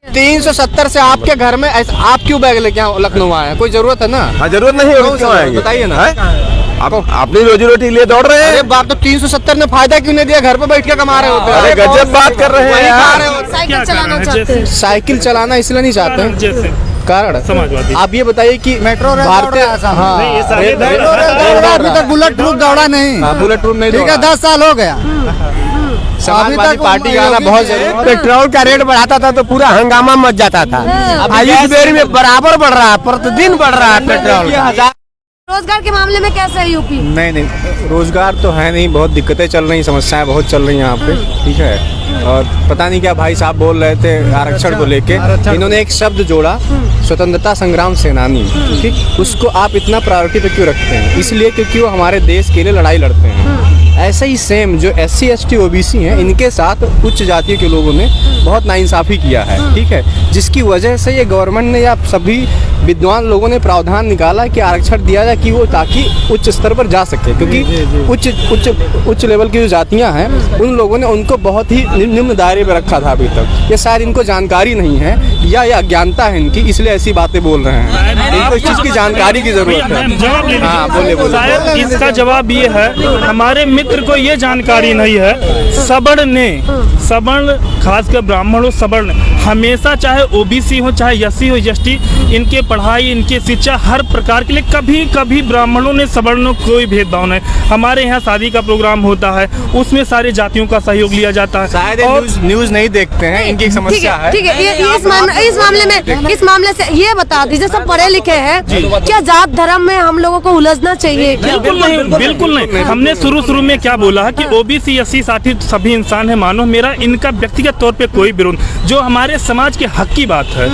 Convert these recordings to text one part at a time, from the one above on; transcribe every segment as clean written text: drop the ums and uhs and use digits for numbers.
370 से आपके घर में आप क्यों बैग लेके लखनऊ आए? कोई जरूरत है ना? हाँ जरूरत नहीं है, क्यों आएंगे बताइए ना। आप अपनी रोजी रोटी लिए दौड़ रहे हैं। अरे बाप, तो 370 ने फायदा क्यों नहीं दिया? घर पे बैठ के कमा रहे होते हैं। अरे गजब बात कर रहे हैं यार। साइकिल चलाना चाहते हैं। साइकिल चलाना इसलिए नहीं चाहते हैं, जैसे कारण समाजवादी। आप ये बताइए कि मेट्रो रेल भारतीय अभी तक बुलेट प्रूफ दौड़ा नहीं। बुलेट प्रूफ नहीं, ठीक है, 10 साल हो गया। समाजवादी पार्टी का आना बहुत जरूरी। पेट्रोल का रेट बढ़ाता था तो पूरा हंगामा मच जाता था। आज इस बेर में बराबर बढ़ रहा है, प्रतिदिन बढ़ रहा है पेट्रोल। रोजगार के मामले में कैसा है यूपी? नहीं, रोजगार तो है नहीं, बहुत दिक्कतें चल रही, समस्याएं बहुत चल रही हैं यहाँ पे, ठीक है। और पता नहीं क्या भाई साहब बोल रहे थे आरक्षण को लेके, इन्होंने एक शब्द जोड़ा, स्वतंत्रता संग्राम सेनानी, ठीक। उसको आप इतना प्रायोरिटी पे क्यों रखते हैं? इसलिए क्योंकि वो हमारे देश के लिए लड़ाई लड़ते हैं। ऐसे ही सेम जो SC ST OBC हैं, इनके साथ उच्च जातियों के लोगों ने बहुत नाइंसाफ़ी किया है, ठीक है। जिसकी वजह से ये गवर्नमेंट ने या सभी विद्वान लोगों ने प्रावधान निकाला कि आरक्षण दिया जाए कि वो ताकि उच्च स्तर पर जा सके, क्योंकि उच्च लेवल की जो जातियां हैं उन लोगों ने उनको बहुत ही निम्न दायरे में रखा था अभी तक। ये शायद इनको जानकारी नहीं है या ये अज्ञानता है इनकी, इसलिए ऐसी बातें बोल रहे हैं। इनको इस चीज़ की जानकारी की जरूरत है। हाँ, बोले। इसका जवाब ये है, हमारे मित्र को ये जानकारी नहीं है। सवर्ण खासकर ब्राह्मण हो, सवर्ण हमेशा, चाहे OBC हो चाहे SC हो ST, इनके पढ़ाई इनके शिक्षा हर प्रकार के लिए कभी ब्राह्मणों ने सवर्णों कोई भेदभाव नहीं। हमारे यहाँ शादी का प्रोग्राम होता है, उसमें सारे जातियों का सहयोग लिया जाता है। शायद न्यूज़ नहीं देखते हैं, इनकी समस्या है। ठीक है, इस मामले से ये बता दीजिए, सब पढ़े लिखे हैं, क्या जात धर्म में हम लोगों को उलझना चाहिए? बिल्कुल नहीं। हमने शुरू में क्या बोला है कि OBC SC ST सभी इंसान है, मानो मेरा इनका व्यक्तिगत तौर पे कोई विरोध, जो हमारे समाज के हक की बात है।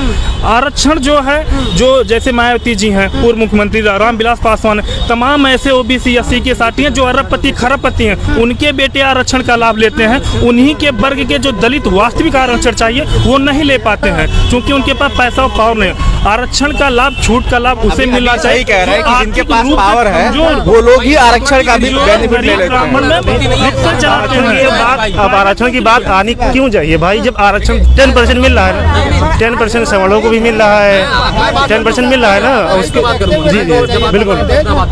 आरक्षण जो है, जो जैसे मायावती जी हैं, पूर्व मुख्यमंत्री रामविलास पासवान, तमाम ऐसे OBC SC के साथी हैं जो अरबपति खरबपति हैं, उनके बेटे आरक्षण का लाभ लेते हैं। उन्हीं के वर्ग के जो दलित वास्तविक आरक्षण चाहिए वो नहीं ले पाते हैं, क्योंकि उनके पास पैसा और पावर नहीं। आरक्षण का लाभ, छूट का लाभ उसे मिलना चाहिए। कह रहे हैं कि जिनके पास पावर है वो लोग ही आरक्षण का भी बेनिफिट ले लेते हैं। अब आरक्षण की बात आनी क्यों चाहिए भाई, जब आरक्षण 10% मिल रहा है, 10% सवर्णों को भी मिल रहा है, 10% मिल रहा है ना उसको। जी बिल्कुल,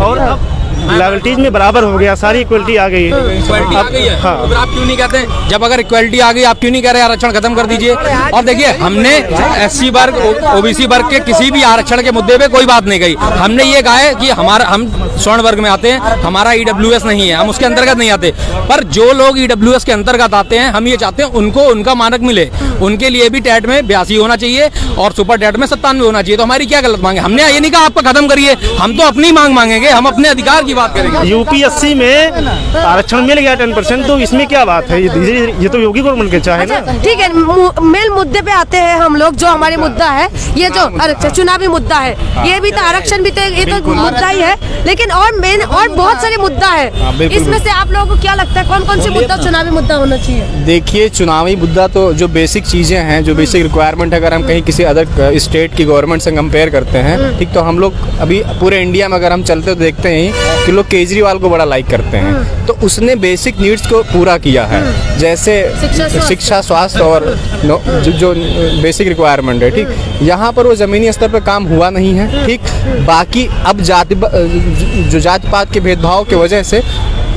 और लैबिलिटीज में बराबर हो गया, सारी इक्वलिटी आ गई। इक्वलिटी आ गई है, हाँ। तो आप क्यों नहीं कहते, जब अगर इक्वलिटी आ गई आप क्यों नहीं कह रहे आरक्षण खत्म कर दीजिए? और देखिए, हमने SC वर्ग OBC वर्ग के किसी भी आरक्षण के मुद्दे पे कोई बात नहीं कही। हमने ये कहा है कि हम स्वर्ण वर्ग में आते हैं, हमारा EWS नहीं है, हम उसके अंतर्गत नहीं आते। पर जो लोग EWS के अंतर्गत आते हैं, हम ये चाहते हैं उनको उनका मानक मिले। उनके लिए भी टेट में 82 होना चाहिए और सुपर टेट में 97 होना चाहिए। तो हमारी क्या गलत मांग है? हमने ये नहीं कहा आपका खत्म करिए, हम तो अपनी मांग मांगेंगे, हम अपने अधिकार की बात करेंगे। UP-SC में आरक्षण मिल गया 10%, तो इसमें क्या बात है? ये तो योगी गवर्नमेंट के चाहे ना। ठीक है, मेन मुद्दे पे आते हैं हम लोग। जो हमारे मुद्दा है, ये जो चुनावी मुद्दा है, ये भी तो आरक्षण भी तो ये तो मुद्दा ही है, लेकिन और मेन और बहुत सारे मुद्दा है। इसमें से आप लोगों को क्या लगता है कौन कौन से मुद्दा चुनावी मुद्दा होना चाहिए? देखिए, चुनावी मुद्दा तो जो बेसिक चीज़ें हैं, जो बेसिक रिक्वायरमेंट है, अगर हम कहीं किसी अदर स्टेट की गवर्नमेंट से कंपेयर करते हैं, ठीक, तो हम लोग अभी पूरे इंडिया में अगर हम चलते तो देखते हैं कि लोग केजरीवाल को बड़ा लाइक करते हैं। तो उसने बेसिक नीड्स को पूरा किया है, जैसे शिक्षा, स्वास्थ्य और जो बेसिक रिक्वायरमेंट है, ठीक। यहाँ पर वो ज़मीनी स्तर पर काम हुआ नहीं है, ठीक। बाकी अब जो जाति पात के भेदभाव की वजह से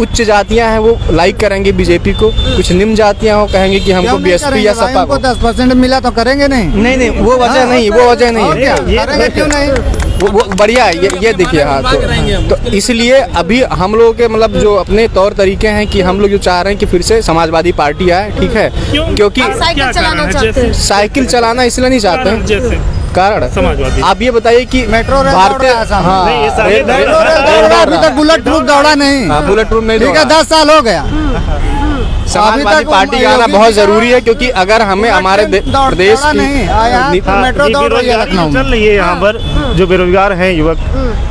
उच्च जातियां हैं वो लाइक करेंगे बीजेपी को, कुछ निम्न जातियां हो कहेंगे कि हमको BSP या सपा को 10% मिला तो करेंगे नहीं, वो वजह नहीं, वो वजह नहीं, करेंगे क्यों नहीं? वो बढ़िया है। ये देखिए, हाँ, तो इसलिए अभी हम लोगों के मतलब जो अपने तौर तरीके हैं कि हम लोग जो चाह रहे हैं कि फिर से समाजवादी पार्टी आए, ठीक है, क्योंकि साइकिल चलाना चाहते हैं। साइकिल चलाना इसलिए नहीं चाहते हैं, कारण समाजवादी। आप ये बताइए कि मेट्रो रेल भारतीय अभी तक बुलेट प्रूफ दौड़ा नहीं। बुलेट प्रूफ नहीं, ठीक है, 10 साल हो गया। समाजवादी पार्टी का आना बहुत जरूरी है, क्योंकि अगर हमें हमारे प्रदेश की मेट्रो दौड़ रही है लखनऊ में, चल रही है यहाँ पर, जो बेरोजगार हैं युवक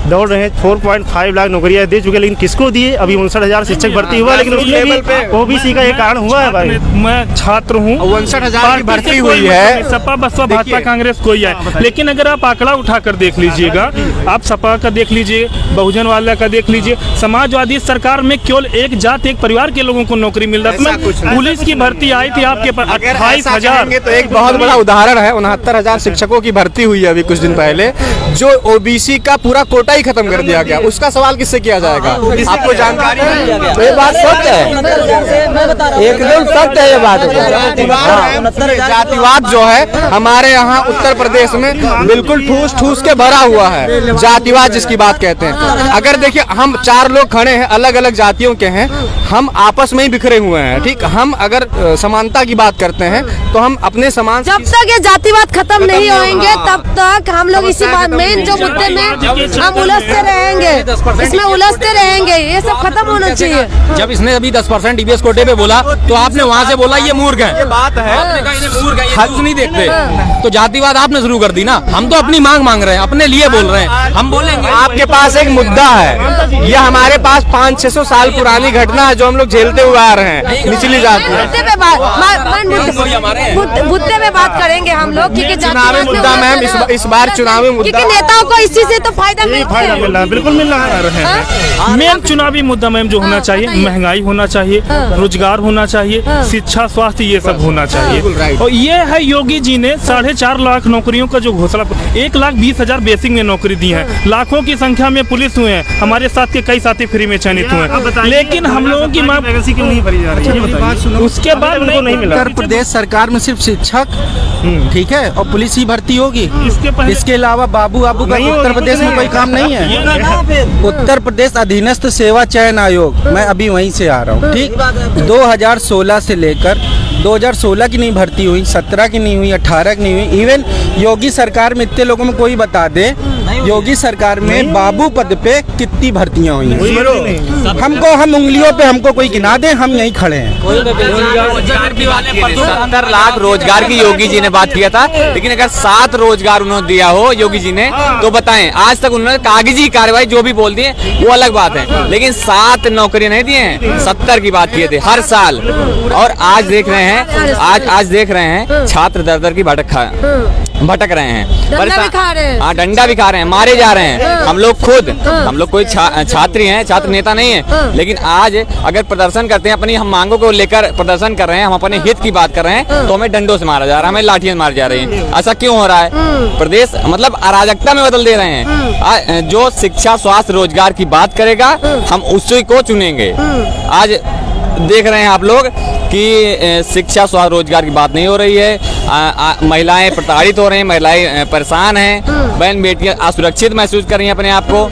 दौड़ रहे हैं। 4.5 लाख नौकरियां दे चुके, लेकिन किसको दिए? अभी 59,000 शिक्षक भर्ती हुआ, लेकिन उसमें भी ओबीसी का ये कारण हुआ है भाई। मैं छात्र हूँ, 59,000 की भर्ती कोई हुई मतलब है। नहीं, सपा बसपा भाजपा कांग्रेस कोई है, लेकिन अगर आप आंकड़ा उठाकर देख लीजिएगा, आप सपा का देख लीजिए, बहुजन वाला का देख लीजिए, समाजवादी सरकार में केवल एक जात एक परिवार के लोगों को नौकरी मिल रहा है। पुलिस की भर्ती आई थी आपके पास 28,000, तो एक बहुत बड़ा उदाहरण है, 69,000 शिक्षकों की भर्ती हुई है अभी कुछ दिन पहले, जो ओबीसी का पूरा कोटा ही खत्म कर दिया गया। उसका सवाल किससे किया जाएगा? आपको जानकारी है? ये बात सत्य है, एकदम सत्य है ये बात। जातिवाद जो है हमारे यहाँ उत्तर प्रदेश में बिल्कुल ठूस ठूस के भरा हुआ है, जातिवाद जिसकी बात कहते हैं। अगर देखिए हम 4 लोग खड़े हैं, अलग अलग जातियों के हैं, हम आपस में ही बिखरे हुए हैं, ठीक। हम अगर समानता की बात करते हैं तो हम अपने समान, जब तक ये जातिवाद खत्म नहीं होंगे तब तक हम लोग इसी बात मेन जो मुद्दे में हम उलझते रहेंगे, इसमें उलझते रहेंगे। ये सब खत्म होना चाहिए। जब इसने अभी 10% ईबीएस कोटे पे बोला तो आपने वहाँ से बोला ये मूर्ख है, बात है आपने कहा इन्हें मूर्ख है, ये न्यूज़ नहीं देखते, तो जातिवाद आपने शुरू कर दी ना। हम तो अपनी मांग रहे हैं, अपने लिए बोल रहे हैं, हम बोलेंगे। आपके पास एक मुद्दा है, यह हमारे पास 500-600 साल पुरानी घटना है जो हम लोग झेलते हुए आ रहे हैं निचली जाति में। मुद्दे पे बात करेंगे हम लोग, क्योंकि चुनावी मुद्दा मैम, इस बार चुनावी मुद्दा, क्योंकि नेताओं को इसी से तो फायदा मिलता फायदा मिल रहा है, बिल्कुल मिल रहा है। मेन चुनावी मुद्दा मैम जो होना चाहिए, महंगाई होना चाहिए, रोजगार होना चाहिए, शिक्षा स्वास्थ्य ये सब होना चाहिए। और ये है योगी जी ने 4.5 लाख नौकरियों का जो घोषणा, 1,20,000 बेसिक में नौकरी दी है, लाखों की संख्या में पुलिस हुए हैं, हमारे साथ के कई साथी फ्री में चयनित हुए हैं, लेकिन हम लोगों की मांग वैकेंसी क्यों नहीं भरी जा रही है? उसके बाद नहीं मिला। उत्तर प्रदेश सरकार में सिर्फ शिक्षक ठीक है और पुलिस ही भर्ती होगी, इसके अलावा बाबू का उत्तर प्रदेश में कोई काम नहीं है। उत्तर प्रदेश अधीनस्थ सेवा चयन आयोग, मैं अभी वहीं से आ रहा हूँ, ठीक। 2016 से लेकर 2016 की नहीं भर्ती हुई, 17 की नहीं हुई, 18 की नहीं हुई। इवन योगी सरकार में इतने लोगों में कोई बता दे योगी सरकार में बाबू पद पे कितनी भर्तियां हुई हैं? हमको, हम उंगलियों पे हमको कोई गिना दे, हम यहीं खड़े हैं। 70 लाख रोजगार की योगी जी ने बात किया था, लेकिन अगर 7 रोजगार उन्होंने दिया हो योगी जी ने तो बताएं, आज तक उन्होंने कागजी कार्रवाई जो भी बोल दिए वो अलग बात है, लेकिन 7 नौकरी नहीं दिए हैं, 70 की बात किए थे हर साल। और आज देख रहे हैं, आज देख रहे हैं छात्र दर दर की भटक रहे हैं, डंडा भी खा रहे हैं। हाँ, डंडा भी खा रहे हैं, मारे जा रहे हैं। हम लोग खुद, हम लोग कोई छात्री हैं, छात्र नेता नहीं है, लेकिन आज अगर प्रदर्शन करते हैं, अपनी हम मांगों को लेकर प्रदर्शन कर रहे हैं, हम अपने हित की बात कर रहे हैं, तो हमें डंडों से मारा जा रहा है, हमें लाठियां मारी जा रही हैं। ऐसा क्यों हो रहा है? प्रदेश मतलब अराजकता में बदल दे रहे हैं। जो शिक्षा स्वास्थ्य रोजगार की बात करेगा हम उसी को चुनेंगे। आज देख रहे हैं आप लोग कि शिक्षा स्वास्थ्य रोजगार की बात नहीं हो रही है, महिलाएं प्रताड़ित हो रही हैं, महिलाएं परेशान हैं, बहन बेटियां असुरक्षित महसूस कर रही हैं अपने आप को।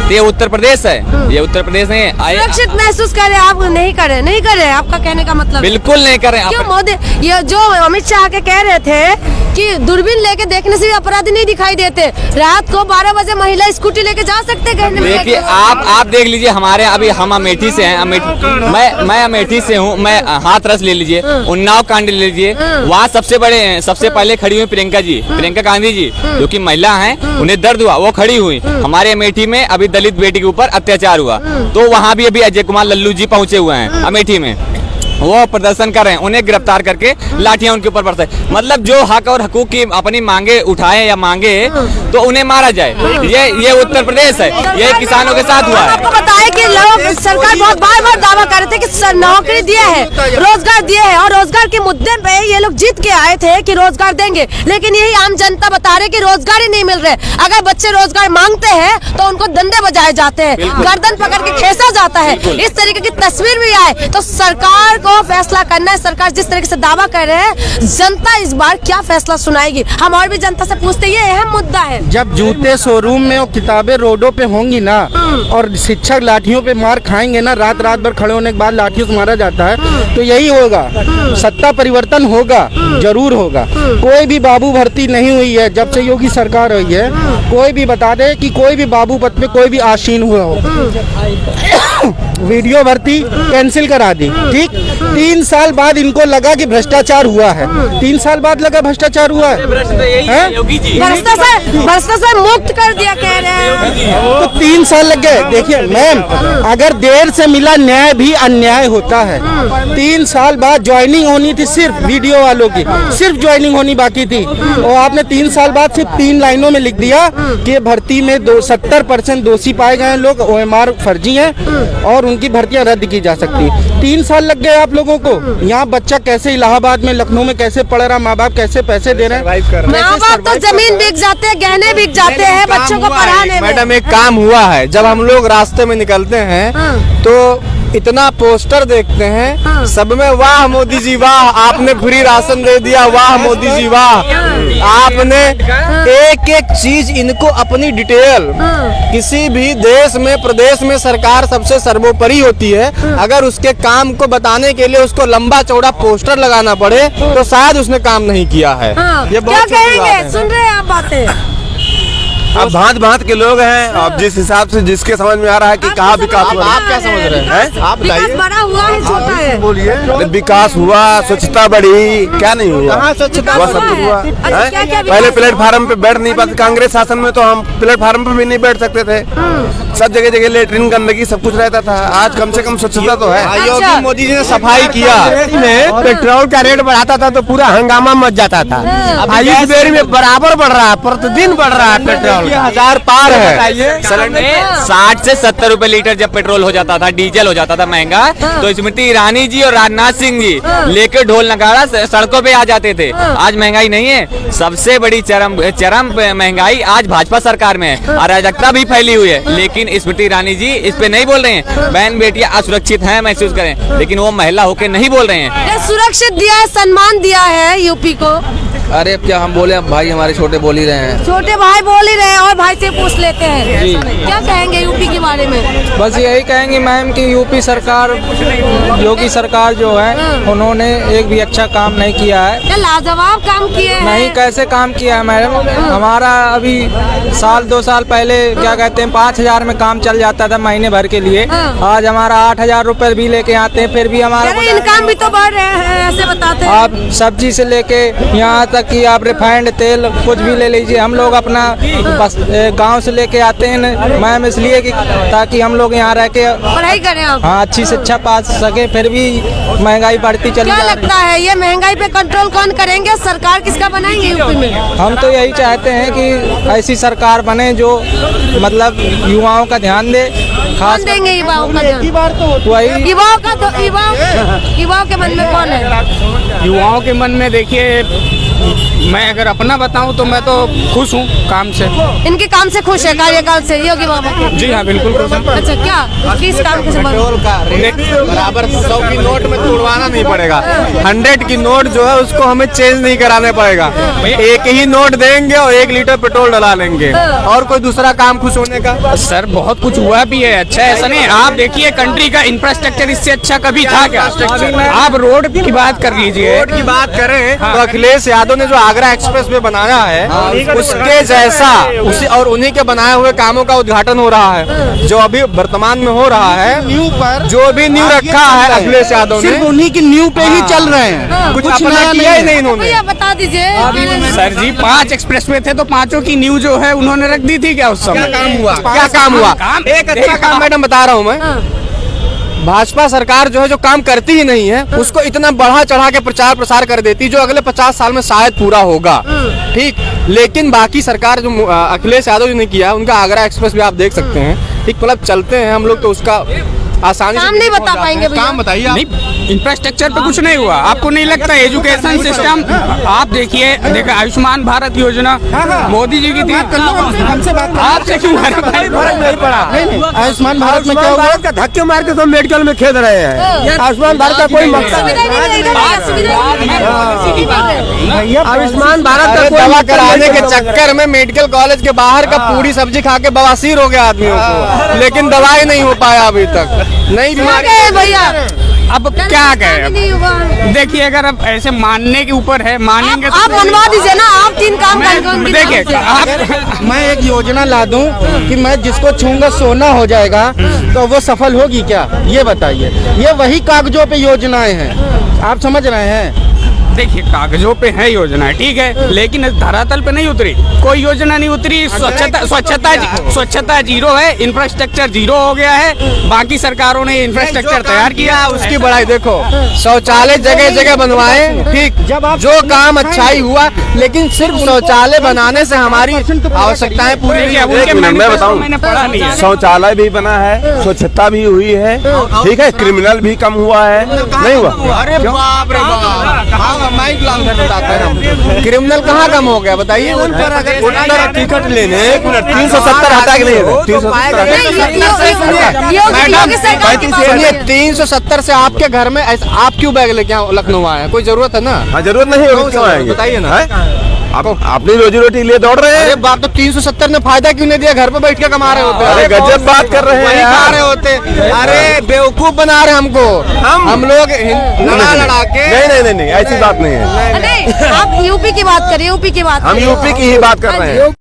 ये उत्तर प्रदेश है, ये उत्तर प्रदेश नहीं है। सुरक्षित महसूस करें आप? नहीं करे, आपका कहने का मतलब? बिल्कुल नहीं करे। क्यों मोदी, ये जो अमित शाह के कह रहे थे कि दूरबीन लेके देखने से भी अपराधी नहीं दिखाई देते, रात को 12 बजे महिला स्कूटी लेके जा सकते हैं। देखिए आप देख लीजिए, हमारे अभी हम अमेठी से हैं, मैं अमेठी से हूँ, मैं हाथरस ले लीजिए, उन्नाव कांड ले लीजिए, वहाँ सबसे पहले खड़ी हुई प्रियंका गांधी जी, जो कि महिला हैं, उन्हें दर्द हुआ, वो खड़ी हुई। हमारे अमेठी में अभी दलित बेटी के ऊपर अत्याचार हुआ, तो वहाँ भी अभी अजय कुमार लल्लू जी पहुंचे हुए हैं अमेठी में, वो प्रदर्शन कर रहे हैं, उन्हें गिरफ्तार करके लाठियां उनके ऊपर बरसाए। मतलब जो हक और हकूक की अपनी मांगे उठाए या मांगे तो उन्हें मारा जाए। ये उत्तर प्रदेश है, ये किसानों के साथ हुआ है। आपको बताया कि लोग, सरकार बहुत बार दावा कर रहे थे कि नौकरी दिए है, रोजगार दिए है, और रोजगार के मुद्दे पे ये लोग जीत के आए थे कि रोजगार देंगे, लेकिन यही आम जनता बता रहे कि रोजगार ही नहीं मिल रहे। अगर बच्चे रोजगार मांगते हैं तो उनको डंडे बजाए जाते हैं, गर्दन पकड़ के खींचा जाता है, इस तरीके की तस्वीर भी आए। तो सरकार को फैसला करना है। सरकार जिस तरीके से दावा कर रहे हैं, जनता इस बार क्या फैसला सुनाएगी? हम और भी जनता से पूछते, ये अहम मुद्दा है। जब जूते शोरूम में और किताबें रोडों पे होंगी ना, और शिक्षक लाठियों पे मार खाएंगे ना, रात भर खड़े होने के बाद लाठियों से मारा जाता है, तो यही होगा, सत्ता परिवर्तन होगा, जरूर होगा। कोई भी बाबू भर्ती नहीं हुई है जब से योगी सरकार हुई है। कोई भी बता दे कि कोई भी बाबू पद पे कोई भी आसीन हुआ हो। वीडियो भर्ती कैंसिल करा दी, ठीक। 3 साल बाद इनको लगा कि भ्रष्टाचार हुआ है, 3 साल बाद लगा भ्रष्टाचार हुआ है, भ्रष्टाचार मुक्त कर दिया कह रहे हैं। तो 3 साल लग गए। देखिए मैम, अगर देर से मिला न्याय भी अन्याय होता है। 3 साल बाद ज्वाइनिंग होनी थी सिर्फ वीडियो वालों की, सिर्फ ज्वाइनिंग होनी बाकी थी, और आपने 3 साल बाद सिर्फ 3 लाइनों में लिख दिया कि भर्ती में 70% दोषी पाए गए लोग OMR फर्जी हैं और उनकी भर्तियां रद्द की जा सकती। 3 साल लग गए आप लोगों को। यहाँ बच्चा कैसे इलाहाबाद में, लखनऊ में कैसे पढ़ रहा, माँ बाप कैसे पैसे दे रहे हैं। माँ बाप तो जमीन बिक जाते हैं, गहने बिक जाते हैं बच्चों को पढ़ाने में। मैडम एक काम हुआ है, जब हम लोग रास्ते में निकलते हैं तो इतना पोस्टर देखते हैं, सब में वाह मोदी जी वाह, आपने फ्री राशन दे दिया, वाह मोदी जी वाह, आपने एक एक चीज इनको अपनी डिटेल, किसी भी देश में प्रदेश में सरकार सबसे सर्वोपरि होती है। अगर उसके काम को बताने के लिए उसको लंबा चौड़ा पोस्टर लगाना पड़े तो शायद उसने काम नहीं किया है। ये क्या बहुत छोटी बात कहेंगे, है। सुन रहे हैं आप बातें? अब भांत के लोग हैं, अब जिस हिसाब से जिसके समझ में आ रहा है कि कहाँ विकास हुआ। आप क्या समझ रहे हैं? आप विकास बताइए। बड़ा हुआ है, छोटा है? अरे विकास हुआ, स्वच्छता बढ़ी, क्या नहीं हुआ? कहाँ स्वच्छता हुआ, हुआ सब कुछ है? हुआ। अच्छा, हैं? क्या-क्या पहले विकास प्लेटफार्म पे बैठ नहीं पाते, कांग्रेस शासन में तो हम प्लेटफार्म पे भी नहीं बैठ सकते थे। सब जगह जगह लेटरिन, गंदगी, सब कुछ रहता था। आज कम से कम स्वच्छता तो है। योगी मोदी जी ने सफाई किया। में पेट्रोल का रेट बढ़ाता था तो पूरा हंगामा मच जाता था। आज इस बेर में बराबर बढ़ रहा है, प्रतिदिन बढ़ रहा है पेट्रोल। 1000 पार है। 60 से 70 रुपए लीटर जब पेट्रोल हो जाता था, डीजल हो जाता था महंगा, तो स्मृति ईरानी जी और राजनाथ सिंह जी लेके ढोल नगाड़ा सड़कों पे आ जाते थे। आज महंगाई नहीं है, सबसे बड़ी चरम महंगाई आज भाजपा सरकार में है, अराजकता भी फैली हुई है। लेकिन स्मृति ईरानी जी इस पे नहीं बोल रहे हैं। बहन बेटियां असुरक्षित हैं महसूस करें, लेकिन वो महिला होके नहीं बोल रहे हैं। ये सुरक्षित दिया है, सम्मान दिया है यूपी को। अरे अब क्या हम बोले, भाई हमारे छोटे बोल ही रहे हैं। छोटे भाई बोल ही रहे हैं और भाई से पूछ लेते हैं। क्या कहेंगे यूपी के बारे में? बस यही कहेंगे मैम कि यूपी सरकार, योगी सरकार जो है, उन्होंने एक भी अच्छा काम नहीं किया है। क्या लाजवाब काम किए हैं? नहीं, कैसे काम किया है मैडम? हमारा अभी 1-2 साल पहले क्या कहते हैं 5000 में काम चल जाता था महीने भर के लिए। आज हमारा 8000 रुपए भी लेके आते हैं, फिर भी हमारा इनकम भी तो बढ़ रहे हैं, ऐसे बताते हैं। आप सब्जी से लेके यहाँ तक कि आप रिफाइंड तेल कुछ भी ले लीजिए, हम लोग अपना बस गांव से लेके आते हैं मैम, इसलिए कि ताकि हम लोग यहाँ रह के पढ़ाई करें आप। हाँ अच्छी शिक्षा पा सके। फिर भी महंगाई बढ़ती चली क्या जा रही लगता है ये महंगाई पे कंट्रोल कौन करेंगे? सरकार किसका बनाएंगे यूपी में? हम तो यही चाहते हैं कि ऐसी सरकार बने जो मतलब युवाओं का ध्यान दे। कौन देंगे युवाओं का ध्यान? वही युवाओं का तो युवाओं के मन में कौन है? युवाओं के मन में देखिए, मैं अगर अपना बताऊं तो मैं तो खुश हूं काम से। इनके काम से खुश है, कार्यकाल से योगी बाबा के? जी हाँ, बिल्कुल खुश हूं। अच्छा, क्या किस काम के संबंध? पेट्रोल का रेट बराबर 100 की नोट में तोड़वाना नहीं पड़ेगा। 100 की नोट जो है उसको हमें चेंज नहीं कराने पड़ेगा। एक ही नोट देंगे और 1 लीटर पेट्रोल डला लेंगे। और कोई दूसरा काम खुश होने का? सर बहुत कुछ हुआ भी है, अच्छा ऐसा नहीं। आप देखिए कंट्री का इंफ्रास्ट्रक्चर इससे अच्छा कभी था क्या? आप रोड की बात कर लीजिए। रोड की बात करें तो अखिलेश यादव ने जो आगरा एक्सप्रेस वे बनाया है उसके जैसा उसी और उन्हीं के बनाए हुए कामों का उद्घाटन हो रहा है, जो अभी वर्तमान में हो रहा है। न्यू पर जो भी न्यू रखा है अखिलेश यादव ने, सिर्फ उन्हीं की न्यू पे ही चल रहे हैं, कुछ अपना किया ही नहीं इन्होंने। भैया बता दीजिए। सर जी 5 एक्सप्रेस वे थे तो 5 की न्यू जो है उन्होंने रख दी थी क्या उस समय? क्या काम हुआ? एक अच्छा काम मैडम बता रहा हूँ मैं। भाजपा सरकार जो है जो काम करती ही नहीं है उसको इतना बढ़ा चढ़ा के प्रचार प्रसार कर देती जो अगले 50 साल में शायद पूरा होगा, ठीक। लेकिन बाकी सरकार जो अखिलेश यादव जी ने किया है, उनका आगरा एक्सप्रेस भी आप देख सकते हैं, ठीक। मतलब चलते हैं हम लोग तो उसका आसानी काम नहीं बता पाएंगे भैया। काम बताइए आप। नहीं, इंफ्रास्ट्रक्चर पे कुछ नहीं हुआ। आपको नहीं लगता एजुकेशन सिस्टम? आप देखिए आयुष्मान भारत योजना मोदी जी की थी। आपसे क्यों नहीं पड़ा। आयुष्मान भारत में क्या हुआ? का धक्के मार के तो मेडिकल में खेद रहे हैं। आयुष्मान भारत का कोई मकसद नहीं। आयुष्मान भारत का दवा कराने के चक्कर में मेडिकल कॉलेज के बाहर का पूरी सब्जी खा के बवासीर हो गया आदमियों को, लेकिन दवाई नहीं हो पाया अभी तक। नई बीमारी भैया अब टन क्या परसेंट कहें नहीं हुआ है। देखिए अगर अब ऐसे मानने के ऊपर है मानेंगे आप मनवा दीजिए ना, आप 3 काम करके देखिए आप मैं एक योजना ला दूं कि मैं जिसको छूंगा सोना हो जाएगा, तो वो सफल होगी क्या? ये बताइए। ये वही कागजों पे योजनाएं हैं, आप समझ रहे हैं? देखिए कागजों पे है योजना, ठीक है, लेकिन धरातल पे नहीं उतरी, कोई योजना नहीं उतरी। स्वच्छता जीरो है, इंफ्रास्ट्रक्चर जीरो हो गया है। बाकी सरकारों ने इंफ्रास्ट्रक्चर तैयार किया, उसकी बड़ाई देखो, शौचालय जगह जगह बनवाए, ठीक, जो काम अच्छा ही हुआ, लेकिन सिर्फ शौचालय बनाने से हमारी आवश्यकताएं पूरी नहीं देखिए, होंगी। उनके मैं मैनिफेस्टो बताऊं, मैंने पढ़ा नहीं है। शौचालय भी बना है, स्वच्छता भी हुई है, ठीक है, क्रिमिनल भी कम हुआ है, नहीं हुआ? अरे बाप रे बाप, क्रिमिनल कहाँ कम हो गया बताइए? उन पर टिकट लेने 370 हटा के नहीं है, 370 से आपके घर में आप क्यों बैग लेके लखनऊ आए? कोई जरूरत है ना? हाँ, जरूरत नहीं होगी, क्यों आएंगे? बताइए ना। आप अपनी रोजी रोटी लिए दौड़ रहे अरे हैं। बाप, तो 370 ने फायदा क्यों नहीं दिया? घर पे बैठ के कमा रहे होते। अरे गजब बात कर रहे हैं वही यार। खा रहे होते। अरे बेवकूफ बना रहे हमको, हम लोग लड़ा के। नहीं, ऐसी बात नहीं है। नहीं, आप यूपी की बात करिए, यूपी की बात हम करिए। यूपी की ही बात कर रहे हैं।